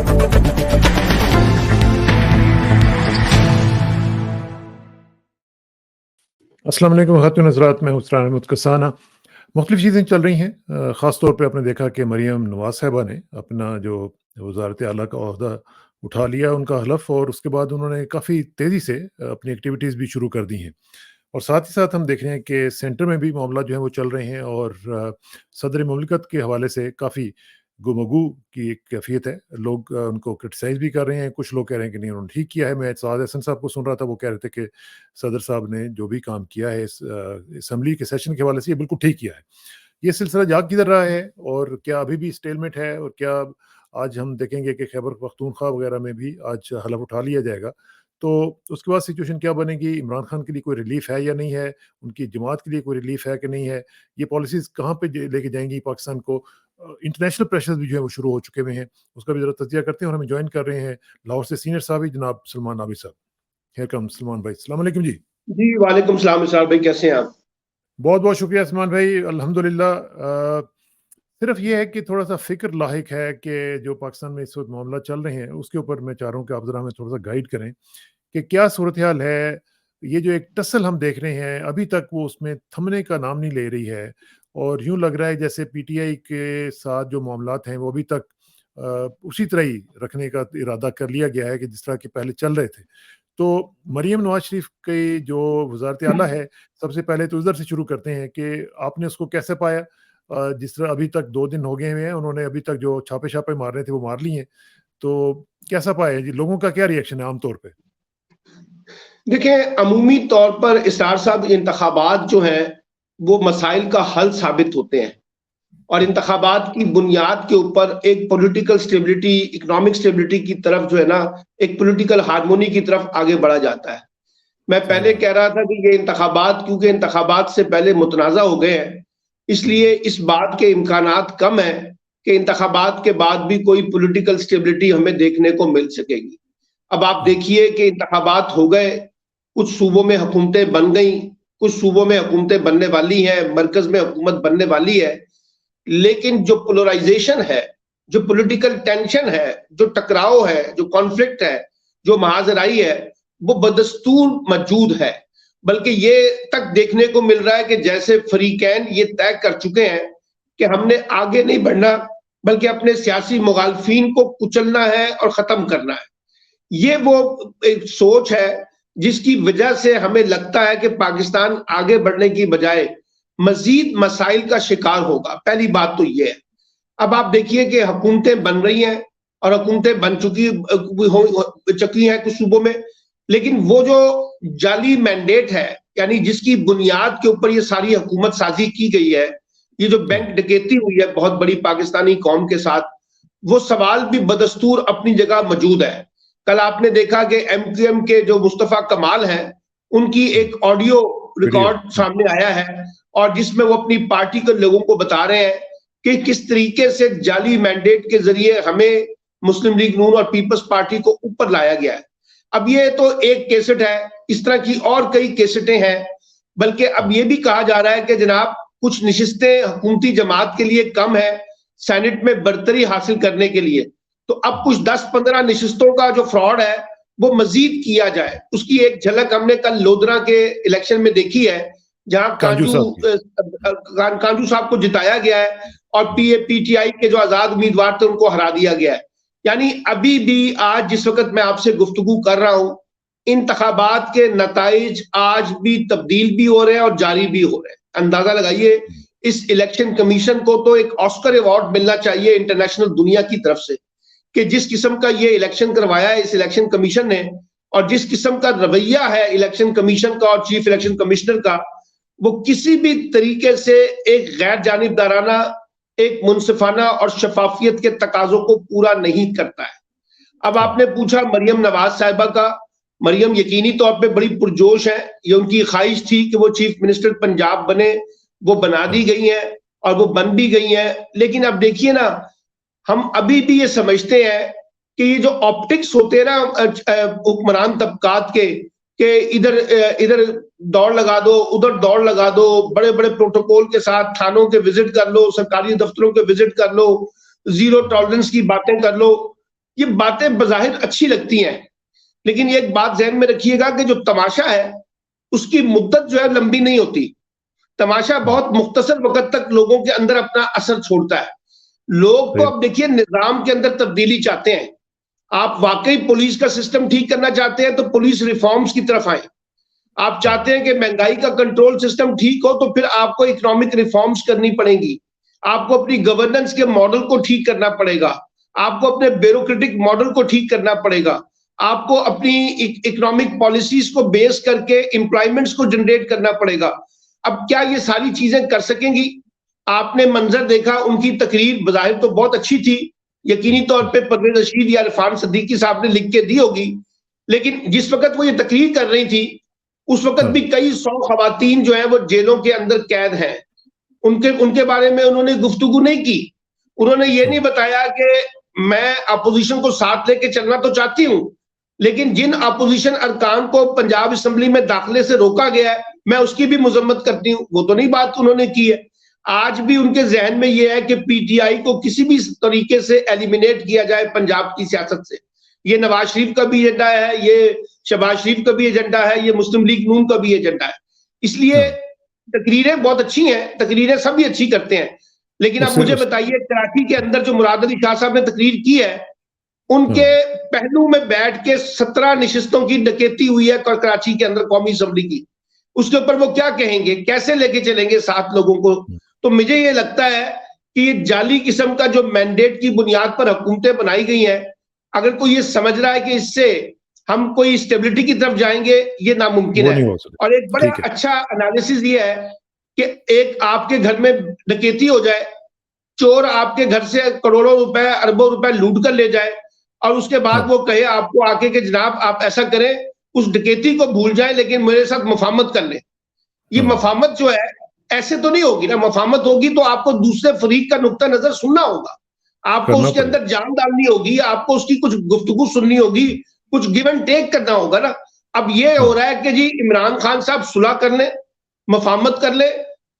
अस्सलाम वालेकुम ख़ातिन हज़रात, मैं उसरान अहमद कसाना। मुख्तलिफ़ चीज़ें चल रही हैं। ख़ास तौर पे आपने देखा कि मरियम नवाज़ साहिबा ने अपना जो वज़ारत आला का ओहदा उठा लिया, उनका हलफ़, और उसके बाद उन्होंने काफ़ी तेज़ी से अपनी एक्टिविटीज़ भी शुरू कर दी हैं। और साथ ही साथ हम देख रहे हैं कि सेंटर में भी मामला जो है वो चल रहे हैं, और सदर मुमलिकत के हवाले से काफ़ी गुमगू की एक कैफ़ियत है। लोग उनको क्रिटिसाइज़ भी कर रहे हैं, कुछ लोग कह रहे हैं कि नहीं, उन्होंने ठीक किया है। मैं साद हसन साहब को सुन रहा था, वो कह रहे थे कि सदर साहब ने जो भी काम किया है इस असेंबली के सेशन के हवाले से, ये बिल्कुल ठीक किया है। ये सिलसिला जाग किधर रहा है, और क्या अभी भी स्टेलमेट है, और क्या आज हम देखेंगे कि खैबर पख्तूनख्वा वगैरह में भी आज हलफ उठा लिया जाएगा? तो उसके बाद सिचुएशन क्या बनेगी? इमरान खान के लिए कोई रिलीफ है या नहीं है? उनकी जमात के लिए कोई रिलीफ है कि नहीं है? ये पॉलिसीज़ कहाँ पे लेके जाएंगी पाकिस्तान को? इंटरनेशनल प्रेशर्स भी जो है वो शुरू हो चुके हुए हैं। उसका भी ज़रा तज्ज़िया करते हैं, और हमें जॉइन कर रहे हैं लाहौर से सीनियर साहब जनाब सलमान नाबी साहब। हियर कम्स सलमान भाई। अस्सलाम वालेकुम जी। जी, वालेकुम सलाम इरशाद भाई, कैसे हैं आप? बहुत-बहुत शुक्रिया सलमान भाई, अल्हम्दुलिल्लाह। सिर्फ़ ये है कि थोड़ा-सा फ़िक्र लाहिक है कि जो पाकिस्तान में इस वक़्त मामला चल रहे हैं, उसके ऊपर मैं चाह रहा हूँ कि आप ज़रा हमें थोड़ा-सा गाइड करें कि क्या सूरत-ए-हाल है? ये जो एक टसल हम देख रहे हैं, अभी तक वो उसमें थमने का नाम नहीं ले रही है, और यूँ लग रहा है जैसे पीटीआई के साथ जो मामलात हैं, वो अभी तक उसी तरह ही रखने का इरादा कर लिया गया है कि जिस तरह के पहले चल रहे थे। तो मरियम नवाज़ शरीफ की जो वज़ारत आला है, सबसे पहले तो उधर से शुरू करते हैं कि आपने उसको कैसे पाया? जिस तरह अभी तक 2 दिन हो गए हुए हैं, उन्होंने अभी तक जो छापे-छापे मारने थे, वो मार लिए हैं। तो कैसा पाया जी? लोगों का क्या रिएक्शन है आम तौर पे? देखिए, अमूमी तौर पर इसरार साहब, इंतखाबात जो हैं, वो मसाइल का हल साबित होते हैं, और इंतखाबात की बुनियाद के ऊपर एक पॉलिटिकल स्टेबिलिटी, इकोनॉमिक स्टेबिलिटी की तरफ जो है ना, एक पॉलिटिकल हार्मोनी की तरफ आगे बढ़ा जाता है। मैं सही पहले बात। कह रहा था कि ये इंतखाबात, क्योंकि इंतखाबात से पहले मुतनाज़ा हो गए हैं, हुँ, इसलिए इस बात के इम्कानात कम है कि इंतखाबात के बाद भी कोई पॉलिटिकल स्टेबिलिटी हमें देखने को मिल सकेगी। अब आप हुँ, देखिए कि इंतखाबात हो गए, कुछ सूबों में हुकूमतें बन गई, कुछ सूबों में हुकूमतें बनने वाली हैं, मरकज में हुकूमत बनने वाली है, लेकिन जो पोलराइजेशन है, जो पॉलिटिकल टेंशन है, जो टकराव है, जो कॉन्फ्लिक्ट है, जो महाजराई है, वो बदस्तूर मौजूद है। बल्कि ये तक देखने को मिल रहा है कि जैसे फरीकैन ये तय कर चुके हैं कि हमने आगे नहीं बढ़ना, बल्कि अपने सियासी मुखालफिन को कुचलना है और खत्म करना है। ये वो एक सोच है जिसकी वजह से हमें लगता है कि पाकिस्तान आगे बढ़ने की बजाय मजीद मसाइल का शिकार होगा। पहली बात तो ये है। अब आप देखिए कि हुकूमतें बन रही हैं, और हुकूमतें बन चुकी हैं कुछ सूबों में, लेकिन वो जो जाली मैंडेट है, यानी जिसकी बुनियाद के ऊपर ये सारी हुकूमत साजी की गई है, ये जो बैंक हुँ, डकैती हुई है बहुत बड़ी पाकिस्तानी कौम के साथ, वो सवाल भी बदस्तूर अपनी जगह मौजूद है। कल आपने देखा कि एमक्यूएम के जो मुस्तफा कमाल हैं, उनकी हुँ, एक ऑडियो वीडियो। रिकॉर्ड सामने आया है, और जिसमें वो अपनी पार्टी के लोगों को बता रहे हैं कि किस तरीके से जाली मैंडेट के जरिए हमें मुस्लिम लीग नून और पीपल्स पार्टी को ऊपर लाया गया है। अब ये तो एक केसेट है, इस तरह की और कई केसेटें हैं। बल्कि अब ये भी कहा जा रहा है कि जनाब, कुछ नशिस्तें हुकूमती जमात के लिए कम है सेनेट में बरतरी हासिल करने के लिए, तो अब कुछ 10-15 नशिस्तों का जो फ्रॉड है वो मजीद किया जाए। उसकी एक झलक हमने कल लोधरा के इलेक्शन में देखी है, जहां कांजू साहब की। कांजू साहब को जिताया गया है, और पीटीआई के जो आजाद उम्मीदवार थे उनको हरा दिया गया है। यानी अभी भी आज जिस वक्त मैं आपसे गुफ्तगू कर रहा हूं, इंतखाबात के नताइज आज भी तब्दील भी हो रहे हैं और जारी भी हो रहे हैं। अंदाजा लगाइए, इस इलेक्शन कमीशन को तो एक ऑस्कर अवार्ड मिलना चाहिए इंटरनेशनल दुनिया की तरफ से, कि जिस किस्म का ये इलेक्शन करवाया है इस इलेक्शन कमीशन ने, और जिस किस्म का रवैया है इलेक्शन कमीशन का और चीफ इलेक्शन कमिश्नर का, वो किसी भी तरीके से एक गैर जानिबदाराना, एक मुनसिफाना और शफाफियत के तकाजों को पूरा नहीं करता है। अब हाँ, आपने पूछा मरियम नवाज साहिबा का। मरियम यकीनी तौर पे बड़ी पुरजोश है, ये उनकी ख्वाहिश थी कि वो चीफ मिनिस्टर पंजाब बने, वो बना दी हाँ, गई हैं, और वो बन भी गई हैं। लेकिन अब देखिए ना, हम अभी भी ये समझते हैं कि ये जो ऑप्टिक्स होते हैं ना हुक्मरान तबकात के, कि इधर इधर दौड़ लगा दो, उधर दौड़ लगा दो, बड़े बड़े प्रोटोकॉल के साथ थानों के विजिट कर लो, सरकारी दफ्तरों के विजिट कर लो, जीरो हुँ, टॉलरेंस की बातें कर लो, ये बातें बज़ाहिर अच्छी लगती हैं, लेकिन ये एक बात ज़हन में रखिएगा कि जो तमाशा है, उसकी मुद्दत जो है लंबी नहीं होती। तमाशा बहुत मुख्तसर वक़्त तक लोगों के अंदर अपना असर छोड़ता है। लोग तो सही। अब देखिए निज़ाम के अंदर तब्दीली चाहते हैं। आप वाक़ई पुलिस का सिस्टम ठीक करना चाहते हैं तो पुलिस रिफ़ॉर्म्स की तरफ आएँ। आप चाहते हैं कि महंगाई का कंट्रोल सिस्टम ठीक हो तो फिर आपको इकोनॉमिक रिफ़ॉर्म्स करनी पड़ेंगी। आपको अपनी गवर्नेंस के मॉडल को ठीक करना पड़ेगा। आपको अपने ब्यूरोक्रेटिक मॉडल को ठीक करना पड़ेगा। आपको अपनी इकोनॉमिक पॉलिसीज़ को बेस करके एम्प्लॉयमेंट्स को जनरेट करना पड़ेगा। अब क्या ये सारी चीज़ें कर सकेंगी? आपने मंज़र देखा, उनकी तकरीर बज़ाहिर तो बहुत अच्छी थी। यकीनी तौर पे परवेज़ रशीद या इरफान सिद्दीकी साहब ने लिख के दी होगी। लेकिन जिस वक़्त वो ये तकरीर कर रही थी, उस वक़्त भी कई 100 ख़वातीन जो हैं वो जेलों के अंदर कैद हैं। उनके उनके बारे में उन्होंने गुफ्तगू नहीं की। उन्होंने ये नहीं बताया कि मैं अपोज़िशन को साथ लेके चलना तो चाहती हूँ, लेकिन जिन अपोज़िशन अरकान को पंजाब असेंबली में दाखिले से रोका गया है, मैं उसकी भी मज़म्मत करती हूँ। वो तो नहीं बात उन्होंने की है। आज भी उनके ज़हन में ये है कि पीटीआई को किसी भी तरीके से एलिमिनेट किया जाए पंजाब की सियासत से। ये नवाज शरीफ का भी एजेंडा है, ये शहबाज शरीफ का भी एजेंडा है, ये मुस्लिम लीग नून का भी एजेंडा है। इसलिए तकरीरें बहुत अच्छी हैं, तकरीरें सभी अच्छी करते हैं। लेकिन आप मुझे बताइए, कराची के अंदर जो मुराद अली शाह साहब ने तकरीर की है, उनके पहलू में बैठ के 17 नशिस्तों की डकैती हुई है कराची के अंदर कौमी असेंबली की। उसके ऊपर वो क्या कहेंगे, कैसे लेके चलेंगे 7 लोगों को? तो मुझे ये लगता है कि ये जाली किस्म का जो मैंडेट की बुनियाद पर हुकूमतें बनाई गई हैं, अगर कोई ये समझ रहा है कि इससे हम कोई स्टेबिलिटी की तरफ जाएंगे, ये नामुमकिन है। और एक बड़ा अच्छा एनालिसिस ये है कि एक आपके घर में डकैती हो जाए, चोर आपके घर से करोड़ों रुपए, अरबों रुपए लूट कर ले जाए और उसके बाद वो कहे आपको आके कि जनाब आप ऐसा करें, उस डकैती को भूल जाए लेकिन मेरे साथ मफामत कर ले। ये मफामत जो है ऐसे तो नहीं होगी ना। मफामत होगी तो आपको दूसरे फरीक का नुक्ता नजर सुनना होगा, आपको उसके अंदर जान डालनी होगी, आपको उसकी कुछ गुफ्तगू सुननी होगी, कुछ गिव एंड टेक करना होगा ना। अब ये हो रहा है कि जी इमरान खान साहब सुलह कर ले, मफामत कर ले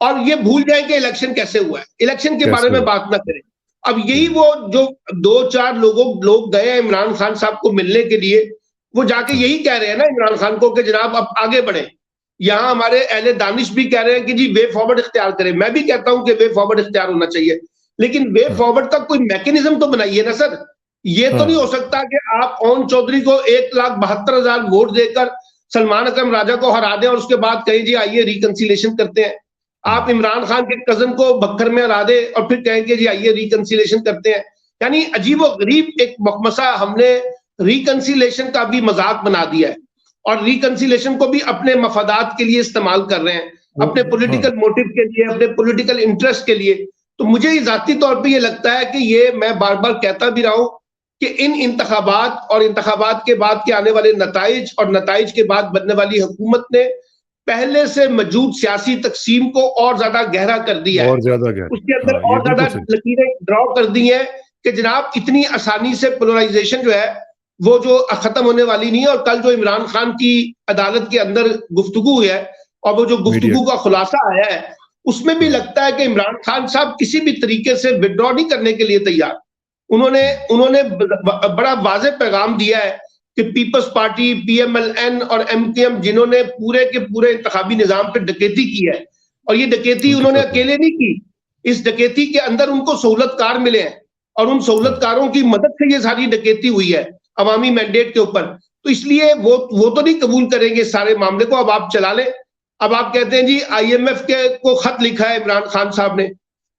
और ये भूल जाए कि इलेक्शन कैसे हुआ है, इलेक्शन के बारे में बात ना करें। अब यही वो जो 2-4 लोग गए हैं इमरान खान साहब को मिलने के लिए, वो जाके यही कह रहे हैं ना इमरान खान को कि जनाब अब आगे बढ़े। यहाँ हमारे अहले दानिश भी कह रहे हैं कि जी वे फॉरवर्ड इख्तियार करें। मैं भी कहता हूं कि वे फॉरवर्ड इख्तियार होना चाहिए, लेकिन वे फॉरवर्ड का कोई मैकेनिज्म तो बनाइए ना सर। ये तो नहीं हो सकता कि आप ओन चौधरी को 1,72,000 वोट देकर सलमान अकरम राजा को हरा दें और उसके बाद कहें जी आइए रिकंसिलेशन करते हैं। आप इमरान खान के कजन को बक्खर में हरा दे और फिर कहेंगे जी आइए रिकंसिलेशन करते हैं। यानी अजीब व गरीब एक मकमसा हमने रिकंसिलेशन का भी मजाक बना दिया है और रिकंसिलेशन को भी अपने मफादात के लिए इस्तेमाल कर रहे हैं, अपने पॉलिटिकल मोटिव के लिए, अपने पॉलिटिकल इंटरेस्ट के लिए। तो मुझे जाती तौर पे ये लगता है कि ये मैं बार बार कहता भी रहा हूं कि इन इंतखाबात और इंतखाबात के बाद के आने वाले नताइज और नताइज के बाद बनने वाली हुकूमत ने पहले से मौजूद सियासी तकसीम को और ज्यादा गहरा कर दिया है, उसके अंदर और ज्यादा लकीरें ड्रॉ कर दी हैं कि जनाब इतनी आसानी से पोलराइजेशन जो है वो जो खत्म होने वाली नहीं है। और कल जो इमरान खान की अदालत के अंदर गुफ्तगू है और वो जो गुफ्तगू का खुलासा आया है, उसमें भी लगता है कि इमरान खान साहब किसी भी तरीके से विड्रॉ नहीं करने के लिए तैयार। उन्होंने बड़ा वाज़ेह पैगाम दिया है कि पीपल्स पार्टी, पीएमएलएन और एमकेएम जिन्होंने पूरे के पूरे इंतखाबी निजाम पे डकैती की है, और ये डकैती उन्होंने अकेले नहीं की, इस डकैती के अंदर उनको सहूलतकार मिले हैं और उन सहूलतकारों की मदद से ये सारी डकैती हुई है अवामी मैंडेट के ऊपर। तो इसलिए वो तो नहीं कबूल करेंगे सारे मामले को। अब आप चला लें। अब आप कहते हैं जी आईएमएफ के को खत लिखा है इमरान खान साहब ने,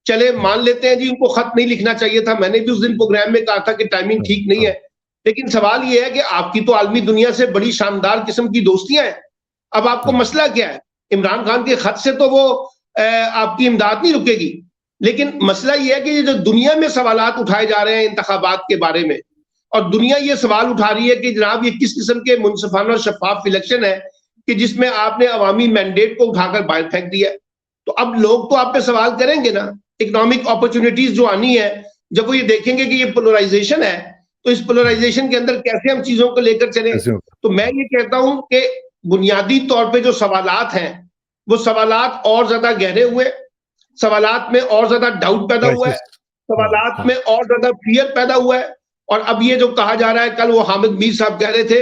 चले मान लेते हैं जी उनको खत नहीं लिखना चाहिए था। मैंने भी उस दिन प्रोग्राम में कहा था कि टाइमिंग ठीक नहीं है, लेकिन सवाल यह है कि आपकी तो आलमी दुनिया से बड़ी शानदार किस्म की दोस्तियां हैं। अब आपको मसला क्या है? इमरान खान के खत से तो वो आपकी इमदाद नहीं रुकेगी, लेकिन मसला यह है कि जो दुनिया में सवालात उठाए जा रहे हैं इंतखाबात के बारे में, और दुनिया ये सवाल उठा रही है कि जनाब ये किस किस्म के मुनसिफाना और शफाफ इलेक्शन है कि जिसमें आपने अवामी मैंडेट को उठाकर बाहर फेंक दिया। तो अब लोग तो आप पे सवाल करेंगे ना, इकोनॉमिक अपॉर्चुनिटीज जो आनी है, जब वो ये देखेंगे कि ये पोलराइजेशन है, तो इस पोलराइजेशन के अंदर कैसे हम चीजों को लेकर चलें। तो मैं ये कहता हूं कि बुनियादी तौर पे जो सवालात हैं वो सवालात और ज्यादा गहरे हुए, सवालात में और ज्यादा डाउट पैदा हुआ है, सवालात में और ज्यादा फियर पैदा हुआ है, और अब ये जो कहा जा रहा है, कल वो हामिद मीर साहब कह रहे थे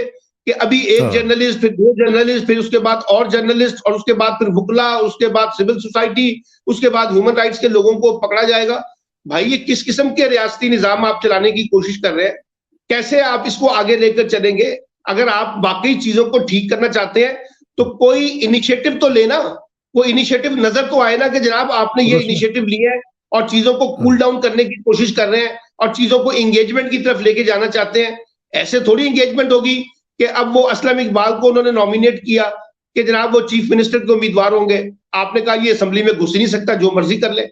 कि अभी एक जर्नलिस्ट, फिर 2 जर्नलिस्ट, फिर उसके बाद और जर्नलिस्ट, और उसके बाद फिर वुकला, उसके बाद सिविल सोसाइटी, उसके बाद ह्यूमन राइट्स के लोगों को पकड़ा जाएगा। भाई ये किस किस्म के रियासती निजाम आप चलाने की कोशिश कर रहे हैं? कैसे आप इसको आगे लेकर चलेंगे? अगर आप वाकई चीजों को ठीक करना चाहते हैं तो कोई इनिशिएटिव तो लेना, वो इनिशिएटिव नजर तो आए ना कि जनाब आपने ये इनिशिएटिव लिया है और चीजों को कूल डाउन करने की कोशिश कर रहे हैं और चीजों को एंगेजमेंट की तरफ लेके जाना चाहते हैं। ऐसे थोड़ी एंगेजमेंट होगी कि अब वो असलम इकबाल को उन्होंने नॉमिनेट किया कि जनाब वो चीफ मिनिस्टर के उम्मीदवार होंगे, आपने कहा ये असेंबली में घुस नहीं सकता, जो मर्जी कर ले।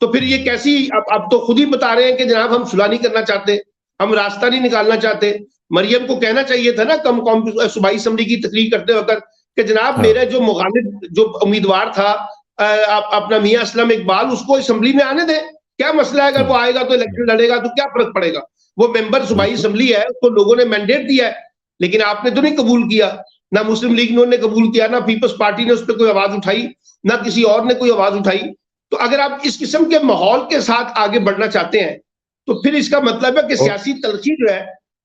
तो फिर ये कैसी, अब तो खुद ही बता रहे हैं कि जनाब हम सुलह नहीं करना चाहते, हम रास्ता नहीं निकालना चाहते। मरियम को कहना चाहिए था ना सूबाई असेंबली की तकरीर करते वक्त कि जनाब मेरे जो मुखालिफ जो उम्मीदवार था अपना मियां असलम इकबाल, उसको असेंबली में आने दें, क्या मसला है? अगर वो आएगा तो इलेक्शन लड़ेगा तो क्या फर्क पड़ेगा? वो मेंबर सूबाई असेंबली है, उसको लोगों ने मैंडेट दिया है, लेकिन आपने तो नहीं कबूल किया। ना मुस्लिम लीग ने कबूल किया, ना पीपल्स पार्टी ने उस पर कोई आवाज उठाई, ना किसी और ने कोई आवाज उठाई। तो अगर आप इस किस्म के माहौल के साथ आगे बढ़ना चाहते हैं तो फिर इसका मतलब है कि सियासी तलखी जो है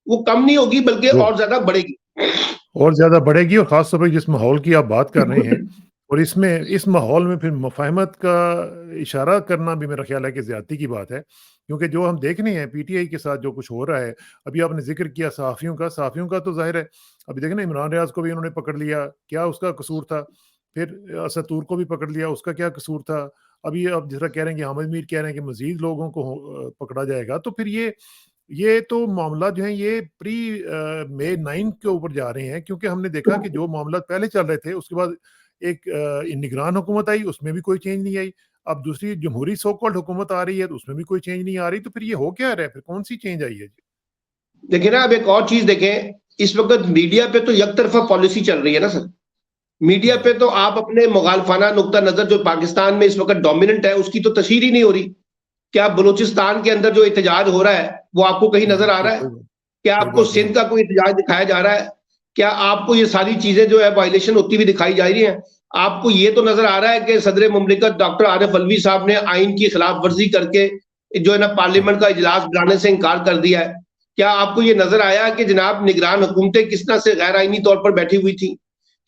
वो कम नहीं होगी बल्कि और ज्यादा बढ़ेगी, और ज्यादा बढ़ेगी। और खासतौर पर जिस माहौल की आप बात कर रहे हैं और इसमें इस माहौल में फिर मुफाहमत का इशारा करना भी मेरा ख्याल है कि ज्यादती की बात है, क्योंकि जो हम देख रहे हैं पीटीआई के साथ जो कुछ हो रहा है, अभी आपने जिक्र किया सहाफियों का तो जाहिर है, अभी देखें ना इमरान रियाज को भी उन्होंने पकड़ लिया, क्या उसका कसूर था? फिर असतूर को भी पकड़ लिया, उसका क्या कसूर था? अभी अब जिस तरह कह रहे हैं कि हामिद मीर कह रहे हैं कि मजीद लोगों को पकड़ा जाएगा, तो फिर ये तो मामला जो है ये प्री मई 9 के ऊपर जा रहे हैं, क्योंकि हमने देखा कि जो मामला पहले चल रहे थे उसके बाद एक निगरान हुकूमत आई, उसमें भी कोई चेंज नहीं आई। अब दूसरी जमहूरी सो कॉल्ड हुकूमत आ रही है तो उसमें भी कोई चेंज नहीं आ रही, तो फिर ये हो क्या रहा है? फिर कौन सी चेंज आई है? देखिए ना, अब एक और चीज देखें, इस वक्त मीडिया पे तो एक तरफा पॉलिसी चल रही है ना सर। मीडिया पे तो आप अपने मुगालफाना नुक्ता नजर जो पाकिस्तान में इस वक्त डोमिनेंट है उसकी तो तशहीर ही नहीं हो रही। क्या बलूचिस्तान के अंदर जो एहतजाज हो रहा है वो आपको कहीं नजर आ रहा है? क्या आपको सिंध का कोई एहतजाज दिखाया जा रहा है? क्या आपको ये सारी चीजें जो है वायलेशन होती हुई दिखाई जा रही है? आपको ये तो नजर आ रहा है कि सदर मुमलिकत डॉक्टर आरिफ अलवी साहब ने आइन की खिलाफ वर्जी करके जो है ना पार्लियामेंट का इजलास बुलाने से इनकार कर दिया है? क्या आपको ये नजर आया कि जनाब निगरान हुकूमतें किस तरह से गैर आईनी तौर पर बैठी हुई थी?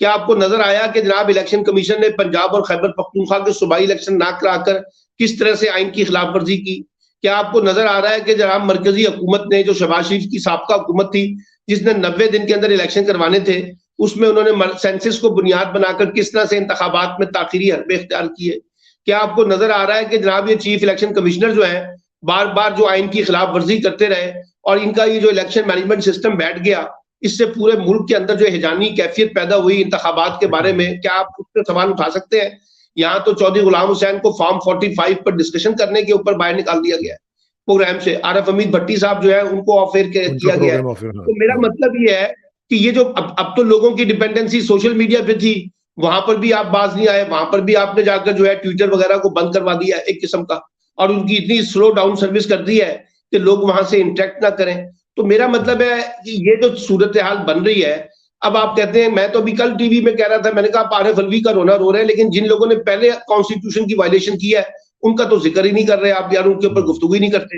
क्या आपको नजर आया कि जनाब इलेक्शन कमीशन ने पंजाब और खैबर पख्तूनख्वा के सूबाई इलेक्शन ना कराकर किस तरह से आइन की खिलाफ वर्जी की? क्या आपको नजर आ रहा है कि जनाब मरकजी हुकूमत ने, जो शहबाज शरीफ की साबका हुकूमत थी जिसने 90 दिन के अंदर इलेक्शन करवाने थे, उसमें उन्होंने सेंसस को बुनियाद बनाकर किस तरह से इंतखाबात में ताखिरी हरबे इख्तियार किए? क्या आपको नजर आ रहा है कि जनाब ये चीफ इलेक्शन कमिश्नर जो है बार बार जो आइन की खिलाफ वर्जी करते रहे और इनका ये जो इलेक्शन मैनेजमेंट सिस्टम बैठ गया, इससे पूरे मुल्क के अंदर जो हिजानी कैफियत पैदा हुई इंतखाबात के बारे में, क्या आप उस पर सवाल उठा सकते हैं? यहाँ तो चौधरी गुलाम हुसैन को फॉर्म 45 पर डिस्कशन करने के ऊपर बाहर निकाल दिया गया है प्रोग्राम से। आरिफ हमीद भट्टी साहब जो है उनको ऑफ एयर किया गया है। तो मेरा मतलब ये है कि ये जो अब तो लोगों की डिपेंडेंसी सोशल मीडिया पे थी, वहां पर भी आप बाज नहीं आए, वहां पर भी आपने जाकर जो है ट्विटर वगैरह को बंद करवा दिया एक किस्म का, और उनकी इतनी स्लो डाउन सर्विस कर दी है कि लोग वहां से इंटरेक्ट ना करें। तो मेरा मतलब है कि ये जो सूरत हाल बन रही है, अब आप कहते हैं, मैं तो अभी कल टीवी में कह रहा था, मैंने कहा आप आरिफ अलवी का रोना रो रहे हैं, लेकिन जिन लोगों ने पहले कॉन्स्टिट्यूशन की वायलेशन की है उनका तो जिक्र ही नहीं कर रहे आप यार, उनके ऊपर गुफ्तगू ही नहीं करते,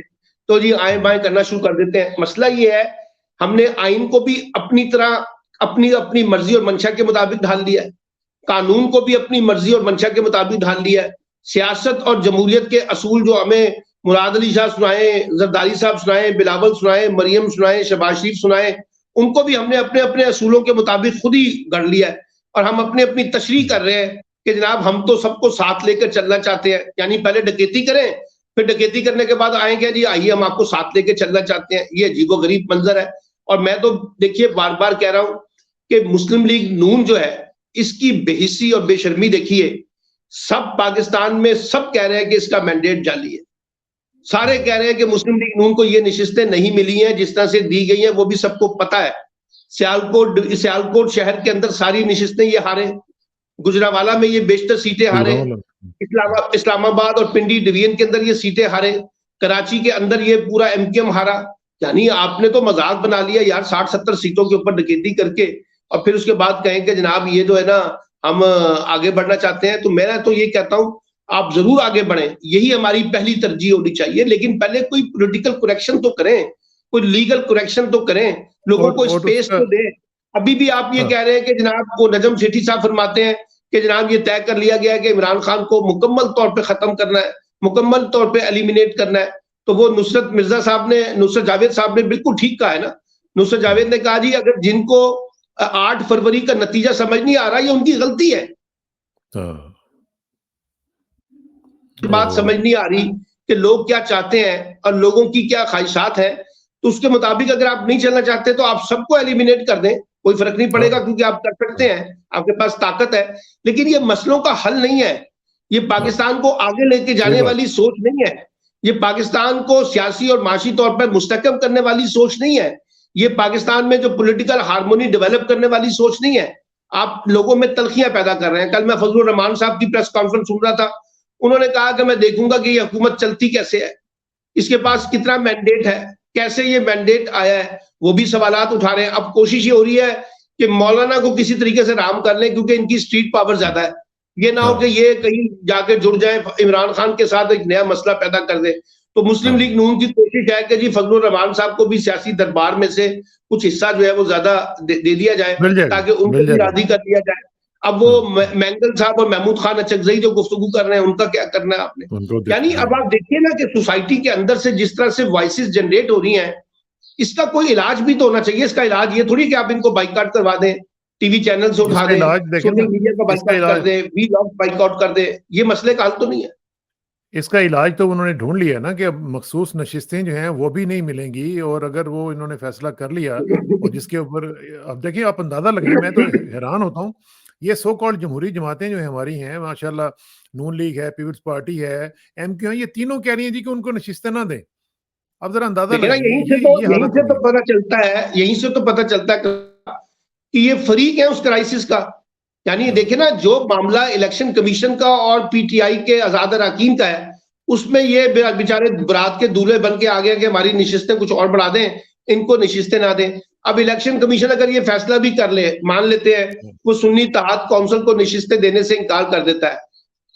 तो जी आए बाएं करना शुरू कर देते हैं। मसला ये है, हमने आइन को भी अपनी तरह अपनी अपनी मर्जी और मंशा के मुताबिक ढाल दिया है, कानून को भी अपनी मर्जी और मंशा के मुताबिक ढाल दिया है। सियासत और जमहूरियत के असूल जो हमें मुराद अली शाह सुनाए, जरदारी साहब सुनाए, बिलावल सुनाए, मरियम सुनाए, शहबाज शरीफ सुनाए, उनको भी हमने अपने अपने असूलों के मुताबिक खुद ही गढ़ लिया है और हम अपनी अपनी तशरीह कर रहे हैं कि जनाब हम तो सबको साथ लेकर चलना चाहते हैं। यानी पहले डकैती करें, फिर डकैती करने के बाद आएंगे जी आइए हम आपको साथ लेकर चलना चाहते हैं। ये अजीबोगरीब मंजर है। और मैं तो देखिए बार बार कह रहा हूं कि मुस्लिम लीग नून जो है इसकी बेहिस्सी और बेशर्मी देखिए, सब पाकिस्तान में सब कह रहे हैं कि इसका मैंडेट जाली है। सारे कह रहे हैं कि मुस्लिम लीग नून को ये नशिस्तें नहीं मिली हैं जिस तरह से दी गई हैं, वो भी सबको पता है। सियालकोट शहर के अंदर सारी नशिस्तें ये हारे, गुजरावाला में ये बेशतर सीटें हारे, इस्लामाबाद और पिंडी डिवीजन के अंदर ये सीटें हारे, कराची के अंदर ये पूरा एमकेएम हारा। यानी आपने तो मजाक बना लिया यार 60-70 सीटों के ऊपर डकैती करके, और फिर उसके बाद कहें कि जनाब ये जो है ना हम आगे बढ़ना चाहते हैं। तो मैं तो ये कहता हूं आप जरूर आगे बढ़ें, यही हमारी पहली तरजीह होनी चाहिए, लेकिन पहले कोई पॉलिटिकल करेक्शन तो करें। कोई लीगल करेक्शन तो करें, लोगों को और स्पेस उसका तो दें। अभी भी आप ये हाँ, कह रहे हैं कि जनाब वो नजम सेठी साहब फरमाते हैं कि जनाब ये तय कर लिया गया है कि इमरान खान को मुकम्मल तौर पे खत्म करना है, मुकम्मल तौर पे एलिमिनेट करना है। तो वो नुसरत जावेद साहब ने बिल्कुल ठीक कहा है ना। नुसरत जावेद ने कहा जी अगर जिनको 8 फरवरी का नतीजा समझ नहीं आ रहा, ये उनकी गलती है। हाँ, बात समझ और नहीं आ रही कि लोग क्या चाहते हैं और लोगों की क्या ख्वाहिशात हैं, तो उसके मुताबिक अगर आप नहीं चलना चाहते तो आप सबको एलिमिनेट कर दें, कोई फर्क नहीं हाँ, पड़ेगा, क्योंकि आप कर सकते हाँ, हैं, आपके पास ताकत है। लेकिन ये मसलों का हल नहीं है, ये हाँ, पाकिस्तान को आगे लेके सही जाने बात। वाली सोच नहीं है, ये पाकिस्तान को सियासी और माशी तौर पर मुस्तहकम करने वाली सोच नहीं है, ये पाकिस्तान में जो पॉलिटिकल हार्मोनी डेवलप करने वाली सोच नहीं है। आप लोगों में तलखियां पैदा कर रहे हैं। कल मैं फजलुर रहमान साहब की प्रेस कॉन्फ्रेंस सुन रहा था, उन्होंने कहा कि मैं देखूंगा कि ये हुकूमत चलती कैसे है, इसके पास कितना मैंडेट है, कैसे ये मैंडेट आया है, वो भी सवालात उठा रहे हैं। अब कोशिश ये हो रही है कि मौलाना को किसी तरीके से राम कर लें, क्योंकि इनकी स्ट्रीट पावर ज्यादा है। ये ना हो कि हाँ, ये कहीं जाके जुड़ जाए, इमरान खान के साथ एक नया मसला पैदा कर दे। तो मुस्लिम लीग हाँ, नून की कोशिश है कि जी फजलुर रहमान साहब को भी सियासी दरबार में से कुछ हिस्सा जो है वो ज्यादा दे दिया जाए, मिल जाएगा, ताकि उनको मिल भी जाएगा। राजी कर दिया जाए। अब वो हाँ, हाँ, मैंगल साहब और महमूद खान अचकजई जो गुफ्तगू कर रहे हैं, उनका क्या करना है आपने? उनको यानी देखना अब है। आप देखिए ना कि सोसाइटी के अंदर से जिस तरह से वॉइसेस जनरेट हो रही हैं, इसका कोई इलाज भी तो होना चाहिए। इसका इलाज ये थोड़ी कि आप इनको बाइकआउट करवा दें, टीवी चैनल से उठा इसका दें, इलाज देखें सोशल ना, मीडिया का इसका बाइकआउट कर इलाज दें, वी लॉग बाइकआउट कर दें। ये मसले का हल तो नहीं है। इसका इलाज तो उन्होंने ढूँढ लिया ना कि अब मखसूस नशिस्तें जो हैं वो भी नहीं मिलेंगी, और अगर वो इन्होंने फैसला कर लिया और जिसके ऊपर अब देखिए आप अंदाज़ा लगाइए, मैं तो हैरान होता हूँ। ये सो कॉल्ड जमहूरी जमातें जो हैं हमारी हैं माशाल्लाह, नून लीग है, पीपल्स पार्टी है, एमक्यू है, ये तीनों कह रही हैं जी कि उनको नशिस्तें ना दें। आप ज़रा अंदाज़ा देखिए ना, लगाइए, ये यहीं हालत से हो तो गई। पता चलता है, यहीं से तो पता चलता है कि ये फरीक है उस क्राइसिस का। यानी हाँ, देखिए ना, जो मामला इलेक्शन कमीशन का और पीटीआई के आजाद अरकान का है, उसमें ये बेचारे बरात के दूल्हे बन के आ गए कि हमारी नशिस्तें कुछ और बढ़ा दें, इनको नशिस्तें ना दें। अब इलेक्शन कमीशन अगर ये फैसला भी कर ले, मान लेते हैं हाँ, वो सुन्नी इत्तेहाद काउंसिल को नशिस्तें देने से इनकार कर देता है,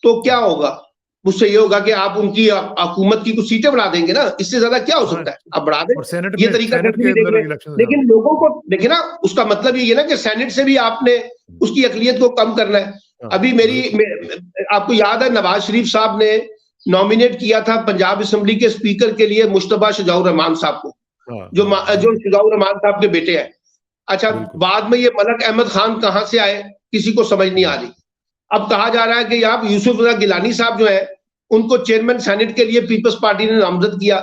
तो क्या हाँ, होगा? उससे ये होगा कि आप उनकी हुकूमत की कुछ सीटें बढ़ा देंगे ना, इससे ज्यादा क्या हो हाँ, सकता है? आप बढ़ा दें, और ये तरीका सेनेट कैसे के भी देख अंदर लें। इलेक्शन, हाँ, लेकिन लोगों को देखिए ना, उसका मतलब ये है ना कि सेनेट से भी आपने उसकी अकलियत को कम करना है। हाँ, अभी बिल्कुल, आपको याद है नवाज शरीफ साहब ने नॉमिनेट किया था पंजाब असेंबली के स्पीकर के लिए मुश्तबा शुजाउर रहमान साहब को, हाँ, जो हाँ, जो बिल्कुल, शुजाउर रहमान साहब के बेटे हैं। अच्छा, बिल्कुल, बाद में ये मलक अहमद खान कहां से आए, किसी को समझ नहीं आ हाँ, रही। अब कहा जा रहा है कि आप यूसुफ रजा गिलानी साहब जो है, उनको चेयरमैन सेनेट के लिए पीपल्स पार्टी ने नामजद किया।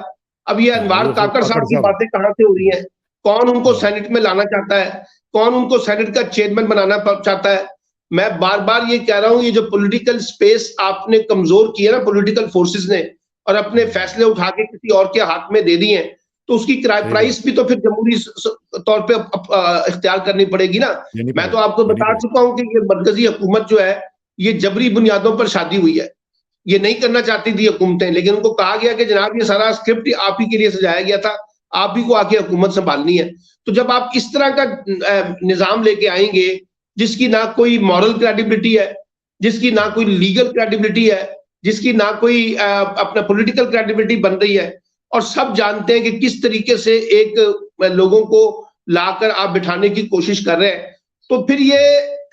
अब ये हाँ, अनवार वो काकड़ काकड़ साहब की साहब, बातें कहां से हो रही हैं? कौन उनको हाँ, सेनेट में लाना चाहता है? कौन उनको सेनेट का चेयरमैन बनाना चाहता है? मैं बार बार ये कह रहा हूं, ये जो पॉलिटिकल स्पेस आपने कमजोर किया ना पॉलिटिकल फोर्सेस ने, और अपने फैसले उठा के किसी और के हाथ में दे दिए हैं, तो उसकी सही बात, प्राइस भी तो फिर जमहूरी तौर पे इख्तियार करनी पड़ेगी ना। देनी मैं तो पड़ेगी, आपको देनी बता पड़ेगी। चुका हूं कि ये मरकजी हुकूमत जो है, ये जबरी बुनियादों पर शादी हुई है। ये नहीं करना चाहती थी हुकूमतें, लेकिन उनको कहा गया कि जनाब ये सारा स्क्रिप्ट आप ही के लिए सजाया गया था, आप ही को आके हुकूमत संभालनी है। तो जब आप इस तरह का निजाम लेके आएंगे जिसकी ना कोई मॉरल क्रेडिबिलिटी है, जिसकी ना कोई लीगल क्रेडिबिलिटी है, जिसकी ना कोई अपना पॉलिटिकल क्रेडिबिलिटी बन रही है, और सब जानते हैं कि किस तरीके से एक लोगों को लाकर आप बिठाने की कोशिश कर रहे हैं, तो फिर ये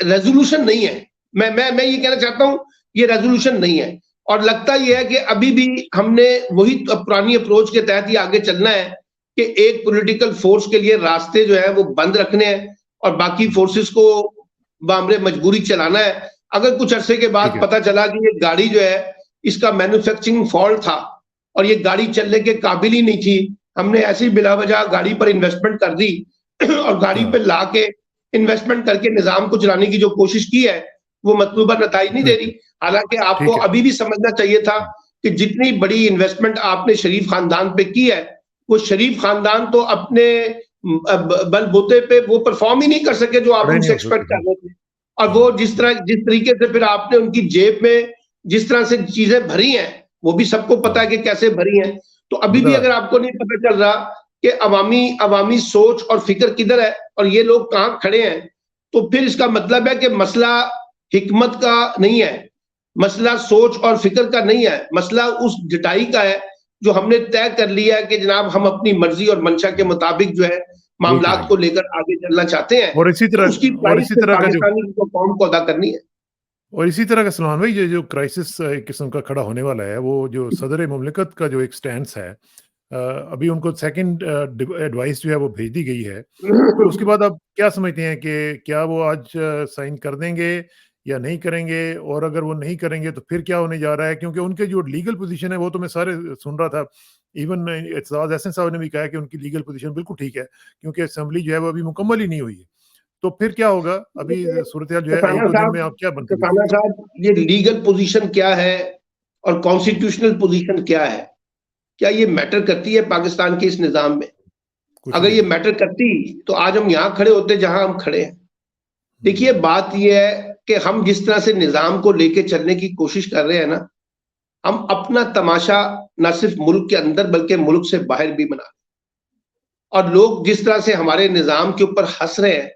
रेजोल्यूशन नहीं है। मैं ये कहना चाहता हूं, ये रेजोल्यूशन नहीं है। और लगता यह है कि अभी भी हमने वही पुरानी अप्रोच के तहत ही आगे चलना है कि एक पॉलिटिकल फोर्स के लिए रास्ते जो है वो बंद रखने हैं और बाकी फोर्सेस को बामरे मजबूरी चलाना है। अगर कुछ अरसे के ठीक बाद है, पता चला कि ये गाड़ी जो है इसका मैन्युफैक्चरिंग फॉल्ट था और ये गाड़ी चलने के काबिल ही नहीं थी, हमने ऐसी बिलावजह गाड़ी पर इन्वेस्टमेंट कर दी और गाड़ी हाँ, पे ला के इन्वेस्टमेंट करके निजाम को चलाने की जो कोशिश की है, वो मतलूबा नताइज नहीं दे ठीक रही। है, हालांकि आपको ठीक है। अभी भी समझना चाहिए था कि जितनी बड़ी इन्वेस्टमेंट आपने शरीफ खानदान पे की है, वो शरीफ खानदान तो अपने बलबूते पे वो परफॉर्म ही नहीं कर सके जो आप खड़े नहीं उनसे हो एक्सपेक्ट सकते, कर हाँ, रहे थे। और वो हाँ, जिस तरीके से फिर आपने उनकी जेब में जिस तरह से चीजें भरी हैं, वो भी सबको पता है हाँ, कि कैसे भरी हैं। तो अभी भी बता अगर आपको नहीं पता चल रहा कि अवामी अवामी सोच और फिक्र किधर है और ये लोग कहाँ खड़े हैं, तो फिर इसका मतलब है कि मसला हिकमत का नहीं है, मसला सोच और फिक्र का नहीं है, मसला उस जुटाई का है जो हमने तय कर लिया कि जनाब हम अपनी मर्जी और मंशा के मुताबिक जो है वो मामलात को करेंगे। लेकर आगे चलना चाहते हैं, और इसी तो तरह उसकी और प्राइस इसी फिर तरह का जो पाकिस्तानी कौम को अदा करनी है। और इसी तरह का सलमान भाई ये जो क्राइसिस एक किस्म का खड़ा होने वाला है, वो जो सदर मुमलिकत का जो एक स्टैंस है, अभी उनको सेकंड एडवाइस जो है वो भेज दी गई है। तो उसके बाद आप क्या समझते हैं कि क्या वो आज साइन कर देंगे या नहीं करेंगे? और अगर वो नहीं करेंगे तो फिर क्या होने जा रहा है? क्योंकि उनके जो लीगल पोजीशन है वो तो मैं सारे सुन रहा था। इवन एतजाज अहसन साहब ने भी कहा है कि उनकी लीगल पोजीशन बिल्कुल ठीक है, क्योंकि असेंबली जो है वो अभी मुकम्मल ही नहीं हुई है। तो फिर क्या होगा? अभी देखिए, सूरत-ए-हाल जो है कसाना 1-2 दिन में साहब आप क्या बनती हुई कसाना दिखेगी? साहब ये लीगल पोजीशन क्या है और कॉन्स्टिट्यूशनल पोजीशन क्या है, क्या ये मैटर करती है पाकिस्तान के इस निज़ाम में? कुछ अगर भी ये नहीं। मैटर करती तो आज हम यहाँ खड़े होते जहां हम खड़े हैं। देखिए, हुँ, बात ये है कि हम जिस तरह से निज़ाम को लेके चलने की कोशिश कर रहे हैं ना, हम अपना तमाशा ना सिर्फ मुल्क के अंदर बल्कि मुल्क से बाहर भी बना रहे हैं। और लोग जिस तरह से हमारे निज़ाम के ऊपर हँस रहे हैं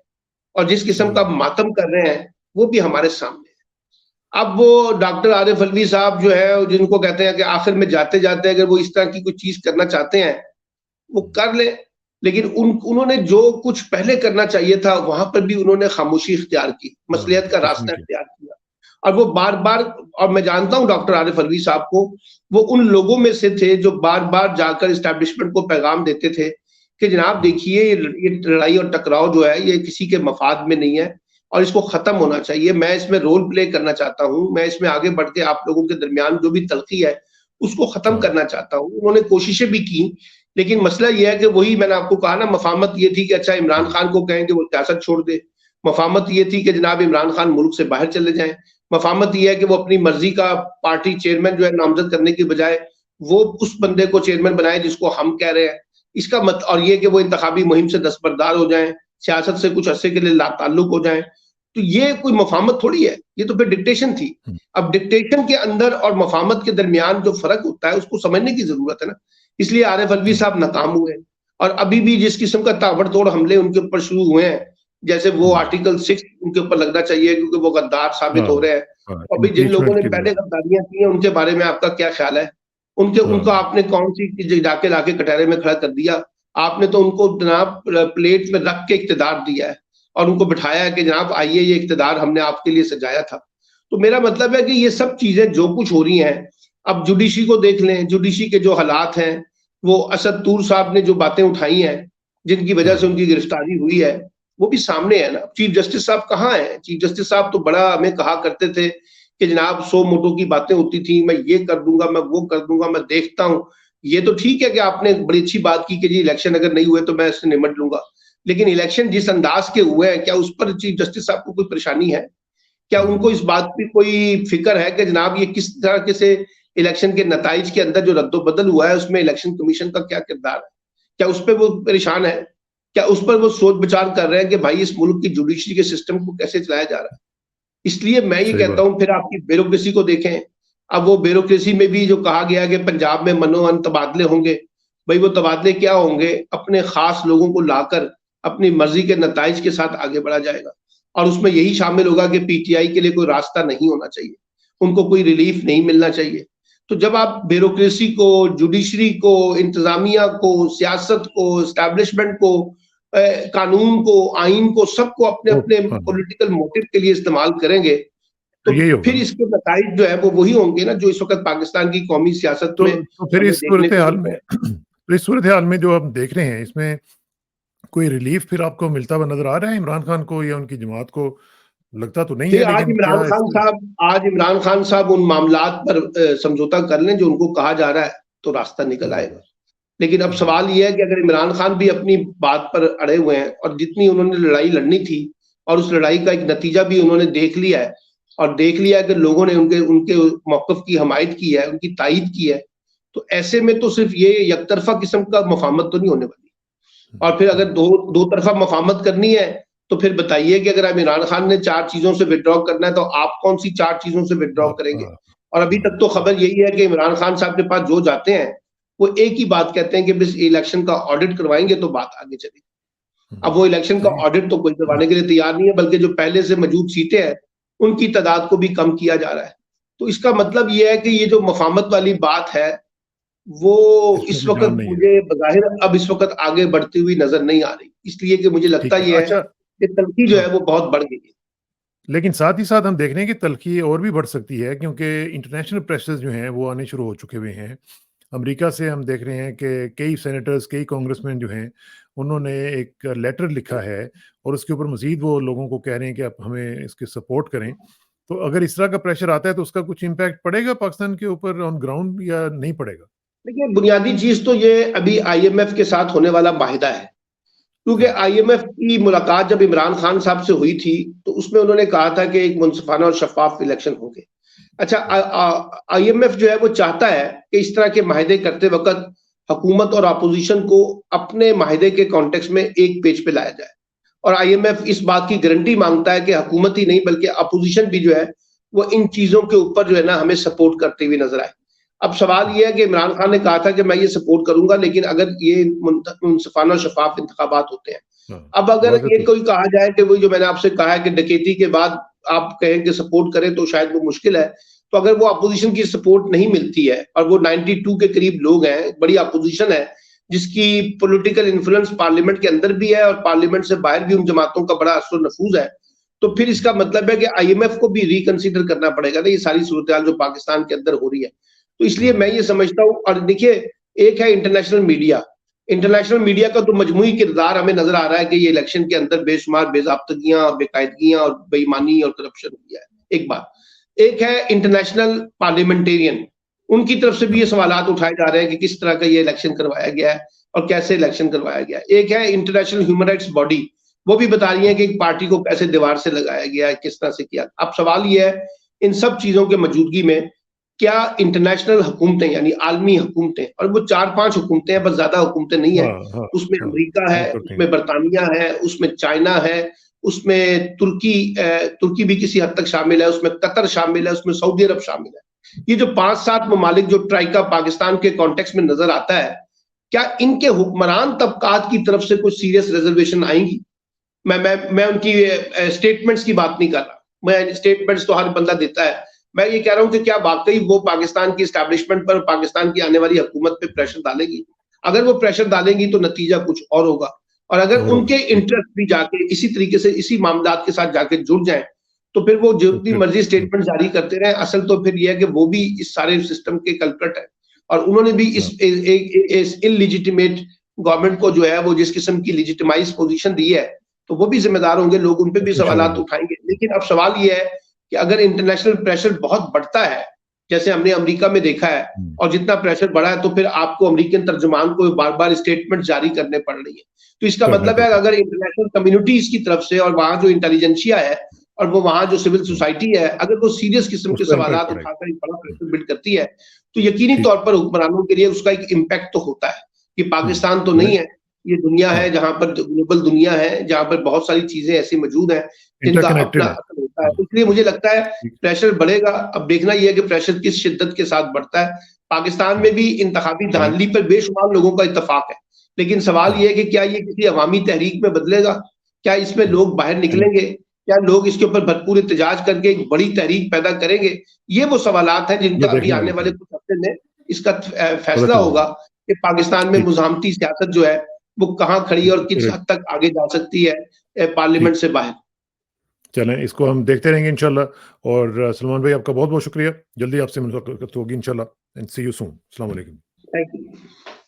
और जिस किस्म का हुँ, मातम कर रहे हैं, वो भी हमारे सामने है। अब वो डॉक्टर आरिफ अलवी साहब जो है, जिनको कहते हैं कि आखिर में जाते-जाते अगर वो इस तरह की कोई चीज़ करना चाहते हैं, वो कर लें। लेकिन उन्होंने जो कुछ पहले करना चाहिए था, वहाँ पर भी उन्होंने खामोशी इख्तियार की, हाँ, मसलियत का कुछ नहीं रास्ता किया। इख्तियार किया। और वो बार-बार, और मैं जानता हूँ डॉक्टर आरिफ अलवी साहब को, वो उन लोगों में से थे जो बार-बार जाकर एस्टेब्लिशमेंट को पैगाम देते थे कि जनाब हुँ, देखिए, ये लड़ाई और टकराव जो है ये किसी के मफाद में नहीं है और इसको खत्म होना चाहिए। मैं इसमें रोल प्ले करना चाहता हूँ, मैं इसमें आगे बढ़ के आप लोगों के दरमियान जो भी तल्खी है, उसको खत्म हाँ, करना चाहता हूँ। उन्होंने कोशिशें भी की, लेकिन मसला ये है कि वही मैंने आपको कहा ना, मफामत ये थी कि अच्छा इमरान हुँ, खान को कहें कि वो सियासत छोड़ दे। मफामत ये थी कि जनाब इमरान खान मुल्क से बाहर चले जाएँ। मफामत ये है कि वो अपनी मर्जी का पार्टी चेयरमैन जो है नामजद करने की बजाय वो उस बंदे को चेयरमैन बनाए जिसको हम कह रहे हैं। इसका मत और ये कि वो इंतखाबी मुहिम से दस्तबरदार हो जाएँ, सियासत से कुछ अरसे के लिए लाताल्लुक हो जाएँ। तो ये कोई मफामत थोड़ी है, ये तो फिर डिक्टेशन थी। हुँ, अब डिक्टेशन के अंदर और मफामत के दरमियान जो फ़र्क होता है, उसको समझने की ज़रूरत है ना। इसलिए आरिफ अलवी हुँ, साहब नाकाम हुए और अभी भी जिस किस्म का ताबड़तोड़ हमले उनके ऊपर शुरू हुए हैं, जैसे वो हुँ, आर्टिकल 6 उनके ऊपर लगना चाहिए क्योंकि वो गद्दार साबित हो हाँ, रहे हैं। हाँ, तो अभी जिन लोगों इम्पीचमेंट ने की पहले ज़रूरत गद्दारियाँ की हैं, उनके बारे में आपका क्या ख़्याल है? उनका हाँ, आपने कौन-सी चीज़ जाके लाके कटहरे में खड़ा कर दिया? आपने तो उनको जनाब प्लेट में रख के इक़्तिदार दिया है और उनको बिठाया है कि जनाब आइए, ये इक़्तिदार हमने आपके लिए सजाया था। तो मेरा मतलब है कि ये सब चीज़ें जो कुछ हो रही हैं, अब जुडिशरी को देख लें, जुडिशरी के जो हालात हैं, वो असद तूर साहब ने जो बातें उठाई हैं, जिनकी वजह से हाँ, उनकी गिरफ्तारी हुई है, वो भी सामने है ना। चीफ जस्टिस साहब कहाँ हैं? चीफ जस्टिस साहब तो बड़ा हमें कहा करते थे कि जनाब सौ मोटो की बातें होती थी, मैं ये कर दूंगा, मैं वो कर दूंगा, मैं देखता हूँ। ये तो ठीक है कि आपने बड़ी अच्छी बात की कि जी इलेक्शन अगर नहीं हुए तो मैं इससे निमट लूंगा, लेकिन इलेक्शन जिस अंदाज के हुए हैं, क्या उस पर चीफ जस्टिस साहब को कोई परेशानी है? क्या हुँ, उनको इस बात की कोई फिक्र है कि जनाब ये किस तरह से इलेक्शन के नताइज के अंदर जो रद्दोबदल हुआ है उसमें इलेक्शन कमीशन का क्या किरदार है? क्या उस पर वो परेशान है? क्या उस पर वो सोच विचार कर रहे हैं कि भाई इस मुल्क की जुडिशरी के सिस्टम को कैसे चलाया जा रहा है? इसलिए मैं ये सही कहता बात। हूँ फिर आपकी ब्यूरोक्रेसी को देखें। अब वो ब्यूरोक्रेसी में भी जो कहा गया कि पंजाब में मनोअन तबादले होंगे, भाई वो तबादले क्या होंगे? अपने खास लोगों को लाकर अपनी मर्जी के नताइज के साथ आगे बढ़ा जाएगा और उसमें यही शामिल होगा कि पीटीआई के लिए कोई रास्ता नहीं होना चाहिए, उनको कोई रिलीफ नहीं मिलना चाहिए। तो जब आप ब्यूरोक्रेसी को, जुडिशरी को, इंतजामिया को, सियासत को, एस्टैब्लिशमेंट को, कानून को, आइन को, सबको अपने ओह! अपने हाँ, पॉलिटिकल मोटिव के लिए इस्तेमाल करेंगे, तो तो यही होगा फिर ना। इसके नताइज जो है वो वही होंगे ना जो इस वक़्त पाकिस्तान की कौमी सियासत में तो फिर हमें इस देखने को सूरत-ए-हाल मिल में रहा है। तो इस सूरत-ए-हाल में जो हम देख रहे हैं, इसमें कोई रिलीफ फिर आपको मिलता हुआ नज़र आ रहा है इमरान खान को या उनकी जमात को? लगता तो नहीं है, देखिए, लेकिन क्या इस आज इमरान खान साहब उन मामलात पर समझौता कर लें जो उनको कहा जा रहा है, तो रास्ता निकल हुँ, आएगा। लेकिन अब हुँ, सवाल ये है कि अगर इमरान खान भी अपनी बात पर अड़े हुए हैं और जितनी उन्होंने लड़ाई लड़नी थी और उस लड़ाई का एक नतीजा भी उन्होंने देख लिया है और देख लिया है कि लोगों ने उनके उनके मौक़िफ़ की हमायत की है, उनकी तायीद की है, तो ऐसे में तो सिर्फ़ ये एकतरफ़ा किस्म का मफ़ाहमत तो नहीं होने वाली। और फिर हुँ, अगर दो तरफ़ा मफ़ाहमत करनी है, तो फिर बताइए कि अगर अब इमरान खान ने 4 चीज़ों से विथड्रॉ करना है, तो आप कौन-सी 4 चीज़ों से विथड्रॉ हाँ, करेंगे? हाँ, और अभी तक तो सही। खबर यही है कि इमरान खान साहब के पास जो जाते हैं, वो एक ही बात कहते हैं कि बस इलेक्शन का ऑडिट करवाएँगे तो बात आगे चलेगी। अब हुँ, वो इलेक्शन का सही। ऑडिट तो कोई करवाने के लिए तैयार नहीं है, बल्कि जो पहले से मौजूद सीटें हैं, उनकी तादाद को भी कम किया जा रहा है। तो इसका मतलब ये है कि ये जो मफ़ाहमत वाली बात है, वो इसमें इस कोई वक़्त जान नहीं है। मुझे बज़ाहिर अब इस वक़्त आगे बढ़ती हुई नज़र नहीं आ रही। इसलिए कि मुझे लगता ठीक है, ये है अच्छा कि तलख़ी जो हाँ, है वो बहुत बढ़ गई है। लेकिन साथ ही साथ हम देख रहे हैं कि तल्ख़ी और भी बढ़ सकती है क्योंकि इंटरनेशनल प्रेशर्स जो हैं वो आने शुरू हो चुके हुए हैं। अमेरिका से हम देख रहे हैं कि कई सेनेटर्स, कई कांग्रेसमैन जो हैं, उन्होंने एक लेटर लिखा है और उसके ऊपर मज़ीद वो लोगों को कह रहे हैं कि आप हमें इसकी सपोर्ट करें। तो अगर इस तरह का प्रेशर आता है तो उसका कुछ इम्पैक्ट पड़ेगा पाकिस्तान के ऊपर ऑन ग्राउंड या नहीं पड़ेगा? देखिए, बुनियादी चीज़ तो ये अभी आईएमएफ के साथ होने वाला माहिदा है। क्योंकि हाँ, आईएमएफ की मुलाकात जब इमरान खान साहब से हुई थी, तो उसमें उन्होंने कहा था कि एक मुनसिफाना और शफ़ाफ़ इलेक्शन होंगे। अच्छा, आईएमएफ जो है वो चाहता है कि इस तरह के माहिदे करते वक़्त हुकूमत और अपोज़िशन को अपने माहिदे के कॉन्टेक्स्ट में एक पेज पे लाया जाए। और आईएमएफ इस बात की गारंटी माँगता है कि हुकूमत ही नहीं बल्कि अपोज़िशन भी जो है, वो इन चीज़ों के ऊपर जो है ना हमें सपोर्ट करती हुई नज़र आए। अब सवाल ये है कि इमरान खान ने कहा था कि मैं ये सपोर्ट करूँगा लेकिन अगर ये मुनसिफाना और शफ़ाफ़ इंतखाबात होते हैं। हाँ, अब अगर वाज़ेह ये तौर कोई कहा जाए कि वही जो मैंने आपसे कहा है कि डकैती के बाद आप कहें कि सपोर्ट करें तो शायद वो मुश्किल है। तो अगर वो अपोज़िशन की सपोर्ट नहीं मिलती है और वो 92 के करीब लोग हैं, बड़ी अपोज़िशन है, जिसकी पॉलिटिकल इन्फ्लुएंस पार्लियामेंट के अंदर भी है और पार्लियामेंट से बाहर भी उन जमातों का बड़ा असर नफूज़ है। तो फिर इसका मतलब है कि आईएमएफ को भी रिकंसिडर करना पड़ेगा ना ये सारी सूरत-ए-हाल जो पाकिस्तान के अंदर हो रही है। तो इसलिए हाँ, मैं ये समझता हूँ और देखिए, एक है इंटरनेशनल मीडिया। इंटरनेशनल मीडिया का तो मजमूई किरदार हमें नज़र आ रहा है कि ये इलेक्शन के अंदर बेशुमार बेज़ाब्तगियाँ, बेकायदगियाँ और बेईमानी और करप्शन हुई है, एक बात। एक है इंटरनेशनल पार्लियामेंटेरियन, उनकी तरफ से भी हाँ, ये सवालात उठाए जा रहे हैं कि किस तरह का ये इलेक्शन करवाया गया है और कैसे इलेक्शन करवाया गया है। एक है इंटरनेशनल ह्यूमन राइट्स बॉडी, वो भी बता रही है कि एक पार्टी को कैसे दीवार से लगाया गया है, किस तरह से किया। अब सवाल ये है, इन सब चीज़ों के मौजूदगी में क्या इंटरनेशनल हुकूमतें यानी आलमी हुकूमतें और वो 4-5 हुकूमतें हैं, बस ज़्यादा हुकूमतें नहीं है। हाँ, हाँ, उसमें हाँ, अमेरिका है, 1 और 3 उसमें बर्तानिया है, उसमें चाइना है, उसमें तुर्की भी किसी हद तक शामिल है, उसमें कतर शामिल है, उसमें सऊदी अरब शामिल है। ये जो 5-7 ममालिक जो ट्राइका पाकिस्तान के कॉन्टेक्स्ट में नज़र आता है, क्या इनके हुक्मरान तबकात की तरफ से कुछ सीरियस रिज़र्वेशन आएँगी? मैं उनकी स्टेटमेंट्स की बात नहीं कर रहा। मैं स्टेटमेंट्स तो हर बंदा देता है। मैं ये कह रहा हूँ कि क्या वाक़ई वो पाकिस्तान की एस्टेब्लिशमेंट पर, पाकिस्तान की आने वाली हुकूमत पे प्रेशर डालेगी? अगर वो प्रेशर डालेंगी तो नतीजा कुछ और होगा और अगर और होगा, उनके जी, इंटरेस्ट भी जाके इसी तरीके से इसी मामलात के साथ जाके जुड़ जाएँ, तो फिर वो तो जितनी फिर मर्ज़ी स्टेटमेंट जारी करते रहें, असल तो फिर ये है कि वो भी इस सारे सिस्टम के कल्प्रिट हैं और उन्होंने भी हाँ, इस इल्लेजिटिमेट गवर्नमेंट को जो है वो जिस किस्म की लेजिटिमाइज़ पोज़ीशन दी है, तो वो भी ज़िम्मेदार होंगे, लोग उन पे भी तो सवालात इंशाल्लाह, उठाएँगे। लेकिन अब सवाल ये है कि अगर इंटरनेशनल प्रेशर बहुत बढ़ता है, जैसे हमने अमेरिका में देखा है हुँ, और जितना प्रेशर बढ़ा है तो फिर आपको अमेरिकन तर्जुमान को बार-बार स्टेटमेंट जारी करने पड़ रही है। तो इसका करने मतलब है पड़ते हैं, अगर इंटरनेशनल कम्युनिटीज़ की तरफ से और वहाँ जो इंटेलिजेंसिया है और वो वहाँ जो सिविल हुँ, सोसाइटी है, अगर वो सीरियस किस्म उस के पर इम्पैक्ट सवालात पड़ेगा। उठाकर एक बड़ा हुँ, प्रेशर बिल्ड करती है, तो यकीनी ठीक तौर है, पर हुक्मरानों के लिए उसका एक इम्पैक्ट तो होता है कि हुँ, पाकिस्तान तो मैं नहीं है, ये दुनिया है हाँ, जहाँ पर ग्लोबल दुनिया है, जहाँ पर बहुत सारी चीज़ें ऐसी मौजूद हैं, जिनका अपना इंटरकनेक्टेड है। असर होता है। हाँ, तो इसलिए हाँ, मुझे लगता है ठीक, प्रेशर बढ़ेगा, अब देखना ये है कि प्रेशर किस शिद्दत के साथ बढ़ता है। पाकिस्तान हाँ, में भी इंतखाबी चलें, धांधली पर बेशुमार लोगों का इत्तेफ़ाक है, लेकिन सवाल हाँ, ये है कि क्या ये किसी अवामी तहरीक में बदलेगा? क्या इसमें हुँ, लोग बाहर चलें, निकलेंगे? क्या लोग इसके ऊपर भरपूर एहतजाज करके एक बड़ी तहरीक पैदा करेंगे? ये वो सवालात हैं ये जिनका अभी देखने आने वाली वाले चीज़ है, कुछ हफ्ते में इसका पता फैसला चलेगा, होगा कि पाकिस्तान में ठीक, मुज़ाहमती सियासत जो है, वो कहाँ खड़ी है और किस करेक्ट, हद तक आगे जा सकती है ठीक, पार्लियामेंट से बाहर। चलें इसको हम देखते रहेंगे इंशाल्लाह और सलमान भाई आपका बहुत-बहुत शुक्रिया, जल्दी आपसे मुलाकात होगी इंशाल्लाह एंड सी यू सून, अस्सलाम वालेकुम। Thank you.